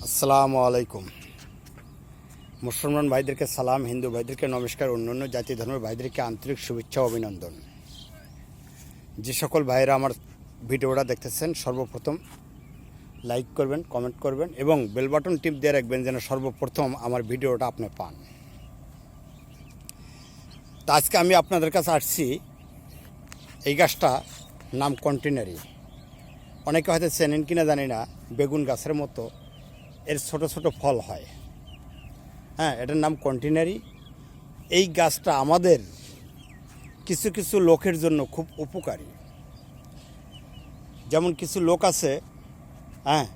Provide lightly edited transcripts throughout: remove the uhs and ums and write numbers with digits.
আসসালামু আলাইকুম। মুসলমান ভাইদেরকে সালাম, হিন্দু ভাইদেরকে নমস্কার, অন্যান্য জাতি ধর্মের ভাইদেরকে আন্তরিক শুভেচ্ছা ও অভিনন্দন। যে সকল ভাইরা আমার ভিডিওটা দেখতেছেন সর্বপ্রথম লাইক করবেন, কমেন্ট করবেন এবং বেল বাটন টিপ দিয়ে রাখবেন যেন সর্বপ্রথম আমার ভিডিওটা আপনি পান। তো আজকে আমি আপনাদের কাছে আসছি, এই গাছটা নাম কন্টিনারি। অনেকে হয়তো চেনেন কিনা জানি না, বেগুন গাছের মতো এর ছোট ছোট ফল হয়। হ্যাঁ, এটার নাম কন্টিনারি। এই গাছটা আমাদের কিছু কিছু লোকের জন্য খুব উপকারী। যেমন কিছু লোক আছে, হ্যাঁ,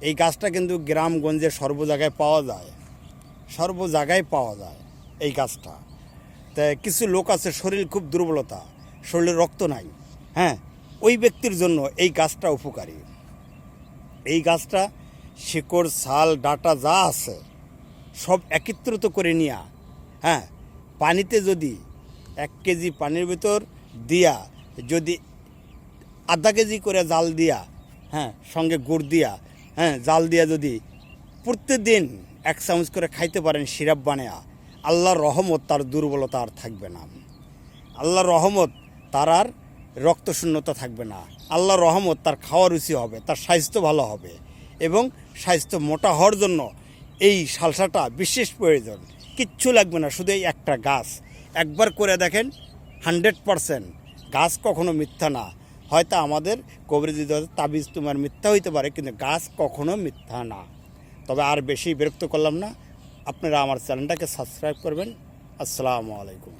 এই গাছটা কিন্তু গ্রামগঞ্জে সর্ব জায়গায় পাওয়া যায় এই গাছটা। তাই কিছু লোক আছে শরীর খুব দুর্বলতা, শরীরে রক্ত নাই, হ্যাঁ, ওই ব্যক্তির জন্য এই গাছটা উপকারী। এই গাছটা শিকড়, ছাল, ডাঁটা যা আছে সব একত্রিত করে নিয়ে, হ্যাঁ, পানিতে যদি 1 কেজি পানির ভিতর দিয়া যদি আধা কেজি করে জাল দিয়া, হ্যাঁ, সঙ্গে গুড় দিয়া, হ্যাঁ, জাল দিয়া যদি প্রত্যেকদিন 1 চামচ করে খাইতে পারেন সিরাপ বানায়া, আল্লাহর রহমত তার দুর্বলতা আর থাকবে না। আল্লাহর রহমত তার আর রক্তশূন্যতা থাকবে না। আল্লাহর রহমত তার খাওয়া রুচি হবে, তার স্বাস্থ্য ভালো হবে এবং স্বাস্থ্য মোটা হওয়ার জন্য এই সালসাটা বিশেষ প্রয়োজন। কিচ্ছু লাগবে না, শুধু এই একটা গাছ একবার করে দেখেন, 100% গাছ কখনো মিথ্যা না। হয়তো আমাদের কবরেজি তাবিজ তোমার মিথ্যা হইতে পারে, কিন্তু গাছ কখনো মিথ্যা না। তবে আর বেশি বিরক্ত করলাম না, আপনারা আমার চ্যানেলটাকে সাবস্ক্রাইব করবেন। আসসালামু আলাইকুম।